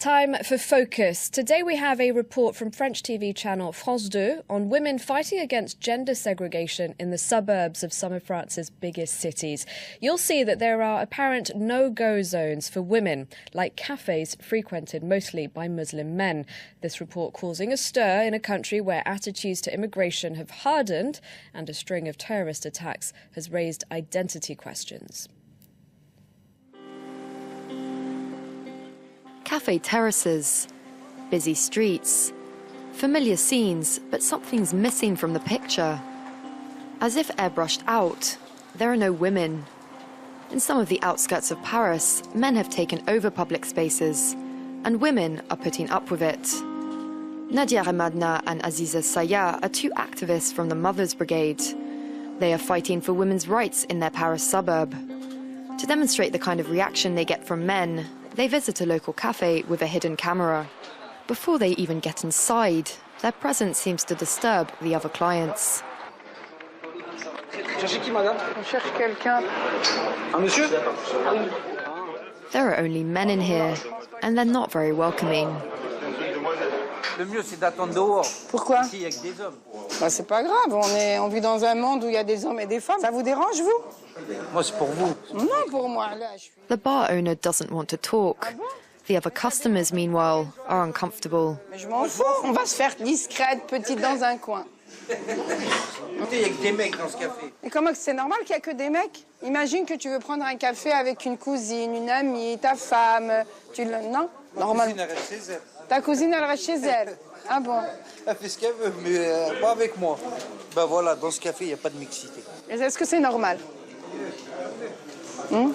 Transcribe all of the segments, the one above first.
Time for Focus. Today we have a report from French TV channel France 2 on women fighting against gender segregation in the suburbs of some of France's biggest cities. You'll see that there are apparent no-go zones for women, like cafes frequented mostly by Muslim men. This report causing a stir in a country where attitudes to immigration have hardened and a string of terrorist attacks has raised identity questions. Cafe terraces, busy streets, familiar scenes, but something's missing from the picture. As if airbrushed out, there are no women. In some of the outskirts of Paris, men have taken over public spaces, and women are putting up with it. Nadia Remadna and Aziza Saya are two activists from the Mothers Brigade. They are fighting for women's rights in their Paris suburb. To demonstrate the kind of reaction they get from men, they visit a local cafe with a hidden camera. Before they even get inside, their presence seems to disturb the other clients. There are only men in here, and they're not very welcoming. Le mieux, c'est d'attendre dehors. Pourquoi? Ici, avec des hommes. Bah, c'est pas grave, on vit dans un monde où il y a des hommes et des femmes. Ça vous dérange, vous? Moi, c'est pour vous. Non, pour moi. Là, je suis... The bar owner doesn't want to talk. The other customers, meanwhile, are uncomfortable. Mais je m'en fous. On va se faire discrète, petite, dans un coin. Écoutez, il n'y a que des mecs dans ce café. Et comment c'est normal qu'il n'y a que des mecs? Imagine que tu veux prendre un café avec une cousine, une amie, ta femme. Non? Normal. Ma cousine, elle reste chez elle. Ta cousine, elle reste chez elle. Ah bon? Elle fait ce qu'elle veut, mais pas avec moi. Ben voilà, dans ce café, il n'y a pas de mixité. Est-ce que c'est normal? On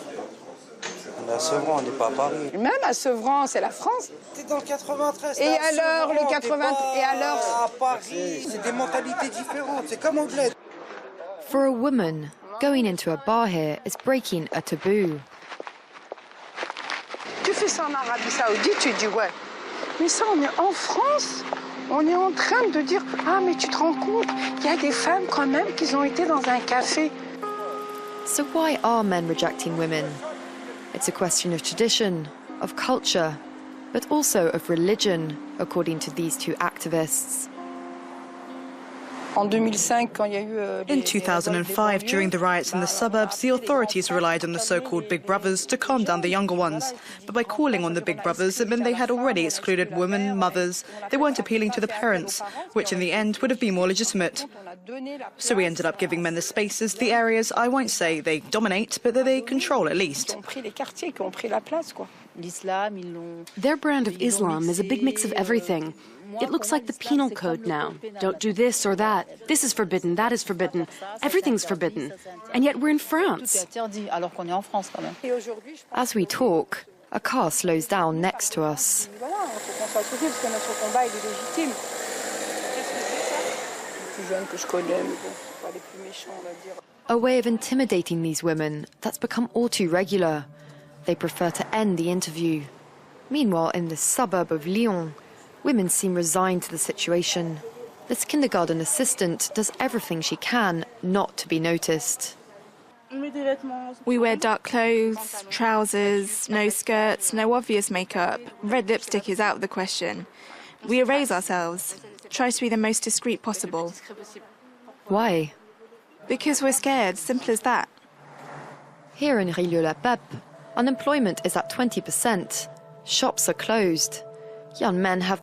est à Sevran, on n'est pas à Paris. Même à Sevran, c'est la France. T'es dans le 93. Et alors, le 80... Et alors? À Paris, c'est des mentalités différentes. C'est comme anglais. For a woman, going into a bar here is breaking a taboo. Tu fais ça en Arabie Saoudite, tu dis ouais. Mais ça, on est en France. On est en train de dire ah, mais tu te rends compte, il y a des femmes quand même qui ont été dans un café. So why are men rejecting women? It's a question of tradition, of culture, but also of religion, according to these two activists. In 2005, during the riots in the suburbs, the authorities relied on the so-called Big Brothers to calm down the younger ones. But by calling on the Big Brothers, it meant they had already excluded women, mothers. They weren't appealing to the parents, which in the end would have been more legitimate. So we ended up giving men the spaces, the areas, I won't say they dominate, but that they control at least. Their brand of Islam is a big mix of everything. It looks like the penal code now. Don't do this or that. This is forbidden, that is forbidden. Everything's forbidden. And yet we're in France. As we talk, a car slows down next to us. A way of intimidating these women that's become all too regular. They prefer to end the interview. Meanwhile, in this suburb of Lyon, women seem resigned to the situation. This kindergarten assistant does everything she can not to be noticed. We wear dark clothes, trousers, no skirts, no obvious makeup. Red lipstick is out of the question. We erase ourselves, try to be the most discreet possible. Why? Because we're scared, simple as that. Here in Rillieux-la-Pape, unemployment is at 20%. Shops are closed. Young men have